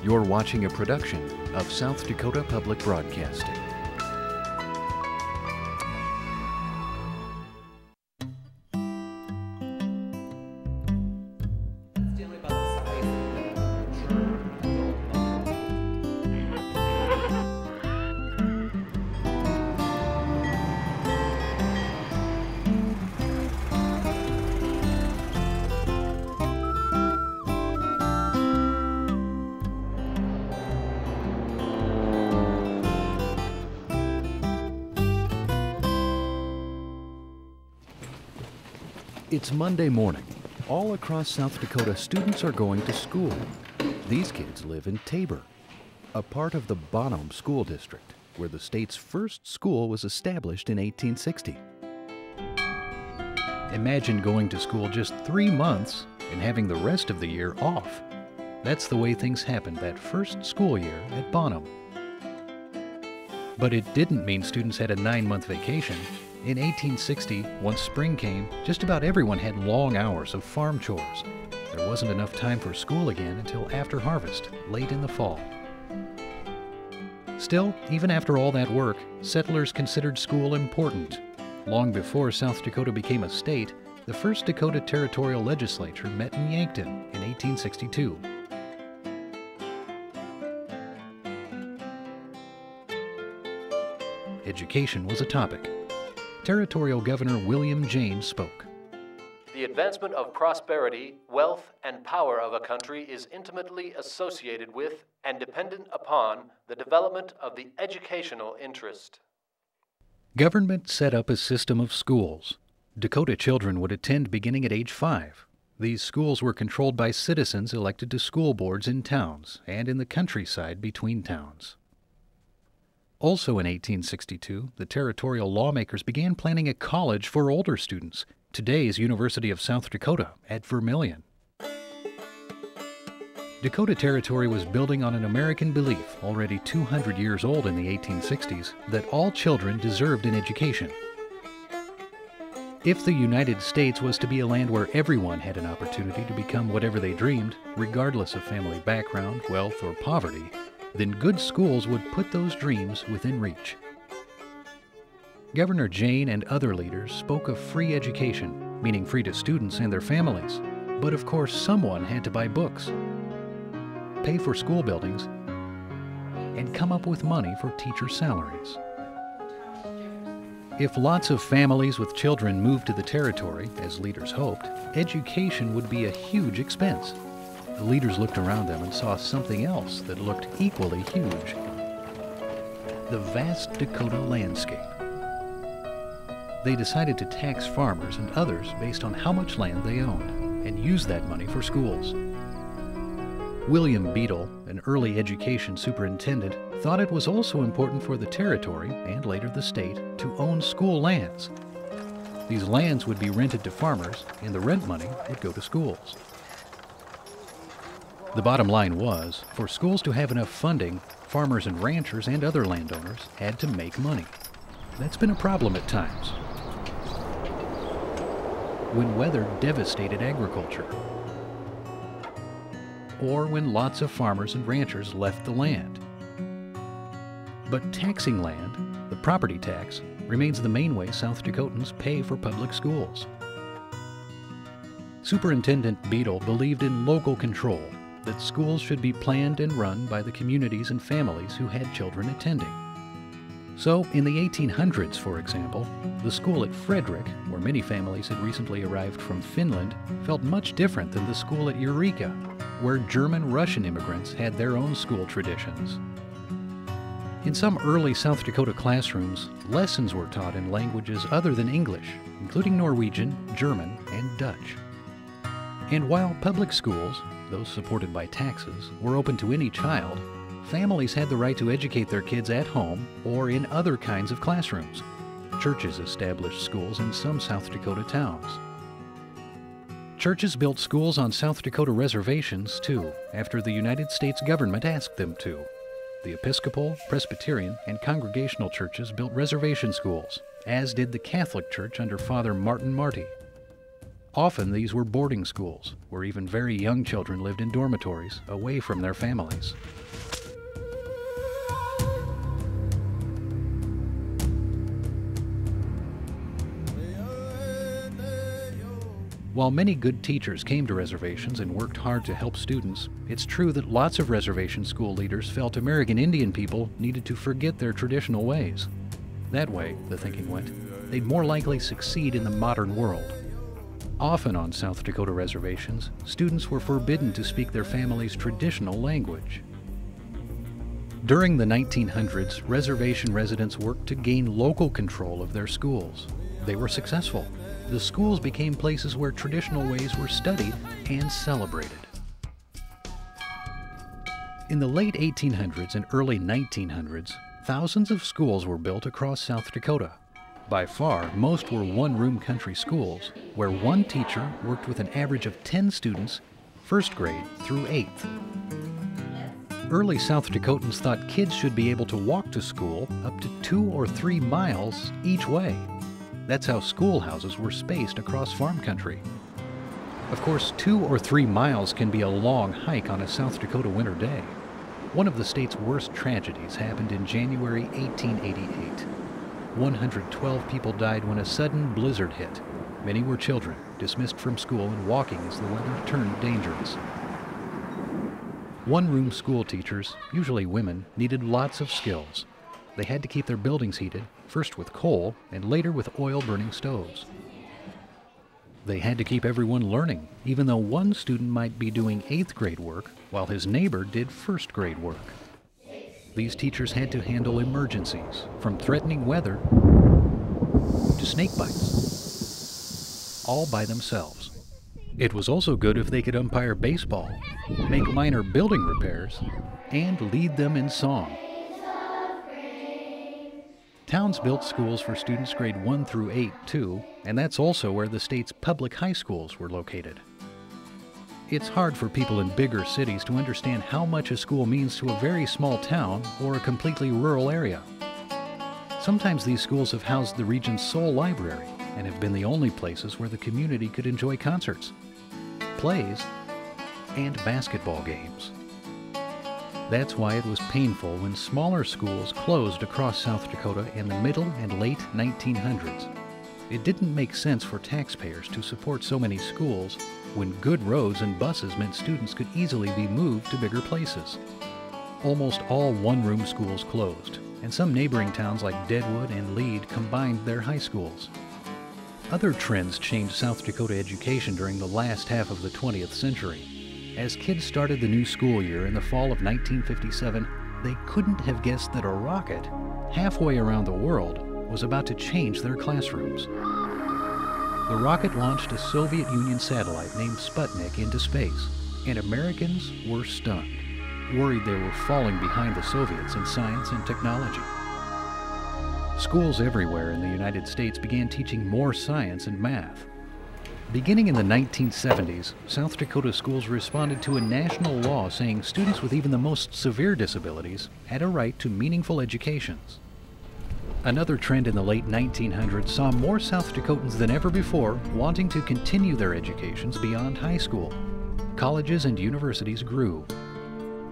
You're watching a production of South Dakota Public Broadcasting. It's Monday morning. All across South Dakota, students are going to school. These kids live in Tabor, a part of the Bonham School District, where the state's first school was established in 1860. Imagine going to school just 3 months and having the rest of the year off. That's the way things happened that first school year at Bonham. But it didn't mean students had a 9-month vacation. In 1860, once spring came, just about everyone had long hours of farm chores. There wasn't enough time for school again until after harvest, late in the fall. Still, even after all that work, settlers considered school important. Long before South Dakota became a state, the first Dakota Territorial Legislature met in Yankton in 1862. Education was a topic. Territorial Governor William Jaynes spoke. The advancement of prosperity, wealth, and power of a country is intimately associated with and dependent upon the development of the educational interest. Government set up a system of schools. Dakota children would attend beginning at age 5. These schools were controlled by citizens elected to school boards in towns and in the countryside between towns. Also in 1862, the territorial lawmakers began planning a college for older students, today's University of South Dakota at Vermilion. Dakota Territory was building on an American belief, already 200 years old in the 1860s, that all children deserved an education. If the United States was to be a land where everyone had an opportunity to become whatever they dreamed, regardless of family background, wealth, or poverty, then good schools would put those dreams within reach. Governor Jaynes and other leaders spoke of free education, meaning free to students and their families. But of course, someone had to buy books, pay for school buildings, and come up with money for teacher salaries. If lots of families with children moved to the territory, as leaders hoped, education would be a huge expense. The leaders looked around them and saw something else that looked equally huge: the vast Dakota landscape. They decided to tax farmers and others based on how much land they owned, and use that money for schools. William Beadle, an early education superintendent, thought it was also important for the territory, and later the state, to own school lands. These lands would be rented to farmers, and the rent money would go to schools. The bottom line was, for schools to have enough funding, farmers and ranchers and other landowners had to make money. That's been a problem at times, when weather devastated agriculture, or when lots of farmers and ranchers left the land. But taxing land, the property tax, remains the main way South Dakotans pay for public schools. Superintendent Beadle believed in local control, that schools should be planned and run by the communities and families who had children attending. So, in the 1800s, for example, the school at Frederick, where many families had recently arrived from Finland, felt much different than the school at Eureka, where German-Russian immigrants had their own school traditions. In some early South Dakota classrooms, lessons were taught in languages other than English, including Norwegian, German, and Dutch. And while public schools, those supported by taxes, were open to any child, families had the right to educate their kids at home or in other kinds of classrooms. Churches established schools in some South Dakota towns. Churches built schools on South Dakota reservations, too, after the United States government asked them to. The Episcopal, Presbyterian, and Congregational churches built reservation schools, as did the Catholic Church under Father Martin Marty. Often these were boarding schools, where even very young children lived in dormitories, away from their families. While many good teachers came to reservations and worked hard to help students, it's true that lots of reservation school leaders felt American Indian people needed to forget their traditional ways. That way, the thinking went, they'd more likely succeed in the modern world. Often on South Dakota reservations, students were forbidden to speak their family's traditional language. During the 1900s, reservation residents worked to gain local control of their schools. They were successful. The schools became places where traditional ways were studied and celebrated. In the late 1800s and early 1900s, thousands of schools were built across South Dakota. By far, most were one-room country schools, where one teacher worked with an average of 10 students, first grade through 8th. Early South Dakotans thought kids should be able to walk to school up to 2 or 3 miles each way. That's how schoolhouses were spaced across farm country. Of course, 2 or 3 miles can be a long hike on a South Dakota winter day. One of the state's worst tragedies happened in January 1888. 112 people died when a sudden blizzard hit. Many were children, dismissed from school and walking as the weather turned dangerous. One-room school teachers, usually women, needed lots of skills. They had to keep their buildings heated, first with coal and later with oil-burning stoves. They had to keep everyone learning, even though one student might be doing 8th grade work while his neighbor did 1st grade work. These teachers had to handle emergencies, from threatening weather to snake bites, all by themselves. It was also good if they could umpire baseball, make minor building repairs, and lead them in song. Towns built schools for students grade 1 through 8, too, and that's also where the state's public high schools were located. It's hard for people in bigger cities to understand how much a school means to a very small town or a completely rural area. Sometimes these schools have housed the region's sole library and have been the only places where the community could enjoy concerts, plays, and basketball games. That's why it was painful when smaller schools closed across South Dakota in the middle and late 1900s. It didn't make sense for taxpayers to support so many schools when good roads and buses meant students could easily be moved to bigger places. Almost all one-room schools closed, and some neighboring towns like Deadwood and Lead combined their high schools. Other trends changed South Dakota education during the last half of the 20th century. As kids started the new school year in the fall of 1957, they couldn't have guessed that a rocket, halfway around the world, was about to change their classrooms. The rocket launched a Soviet Union satellite named Sputnik into space, and Americans were stunned, worried they were falling behind the Soviets in science and technology. Schools everywhere in the United States began teaching more science and math. Beginning in the 1970s, South Dakota schools responded to a national law saying students with even the most severe disabilities had a right to meaningful educations. Another trend in the late 1900s saw more South Dakotans than ever before wanting to continue their educations beyond high school. Colleges and universities grew.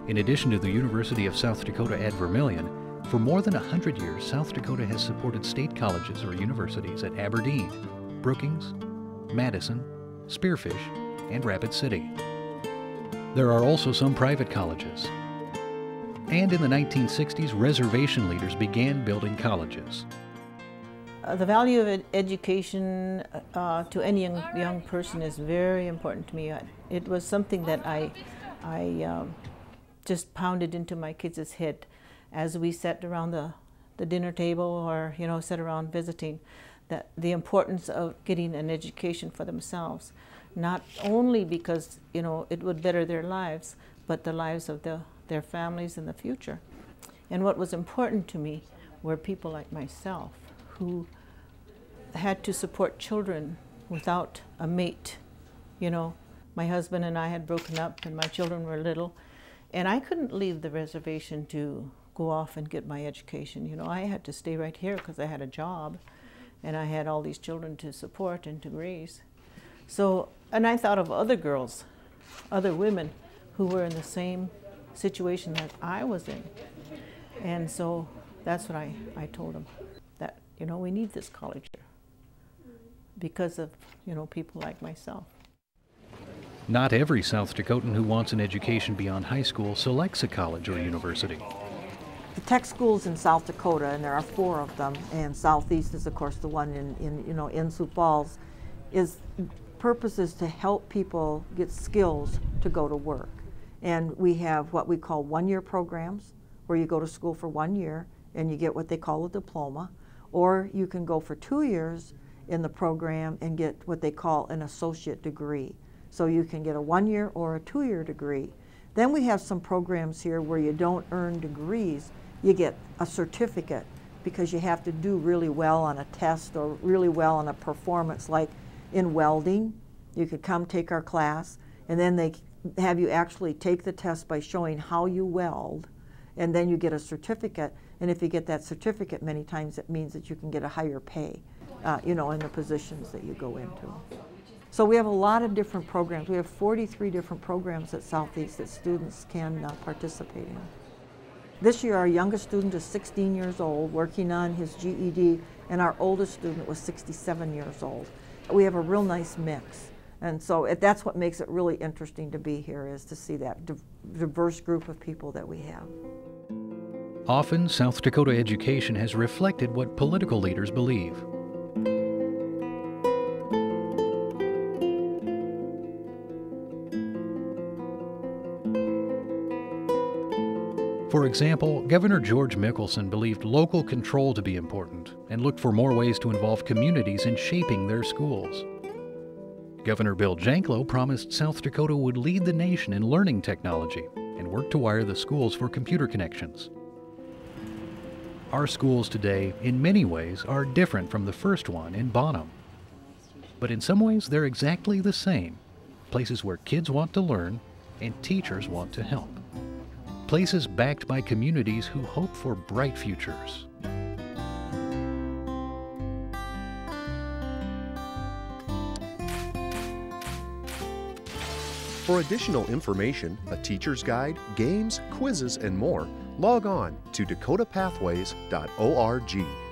In addition to the University of South Dakota at Vermilion, for more than 100 years, South Dakota has supported state colleges or universities at Aberdeen, Brookings, Madison, Spearfish, and Rapid City. There are also some private colleges. And in the 1960s, reservation leaders began building colleges. The value of education to any young person is very important to me. It was something that I just pounded into my kids' head as we sat around the dinner table or, sat around visiting. That the importance of getting an education for themselves, not only because it would better their lives, but the lives of their families in the future. And what was important to me were people like myself who had to support children without a mate. My husband and I had broken up and my children were little, and I couldn't leave the reservation to go off and get my education. I had to stay right here because I had a job and I had all these children to support and to raise. So, and I thought of other girls, other women who were in the same situation that I was in. And so that's what I told them, that, you know, we need this college here because of, you know, people like myself. Not every South Dakotan who wants an education beyond high school selects a college or university. The tech schools in South Dakota, and there are 4 of them, and Southeast is of course the one in Sioux Falls, purpose is to help people get skills to go to work. And we have what we call one-year programs, where you go to school for 1 year and you get what they call a diploma, or you can go for 2 years in the program and get what they call an associate degree. So you can get a 1-year or a 2-year degree. Then we have some programs here where you don't earn degrees, you get a certificate because you have to do really well on a test or really well on a performance, like in welding. You could come take our class, and then they have you actually take the test by showing how you weld, and then you get a certificate. And if you get that certificate, many times it means that you can get a higher pay, you know, in the positions that you go into. So we have a lot of different programs. We have 43 different programs at Southeast that students can participate in. This year our youngest student is 16 years old, working on his GED, and our oldest student was 67 years old. We have a real nice mix. And so that's what makes it really interesting to be here, is to see that diverse group of people that we have. Often, South Dakota education has reflected what political leaders believe. For example, Governor George Mickelson believed local control to be important and looked for more ways to involve communities in shaping their schools. Governor Bill Janklow promised South Dakota would lead the nation in learning technology and work to wire the schools for computer connections. Our schools today, in many ways, are different from the first one in Bonham. But in some ways, they're exactly the same. Places where kids want to learn and teachers want to help. Places backed by communities who hope for bright futures. For additional information, a teacher's guide, games, quizzes, and more, log on to dakotapathways.org.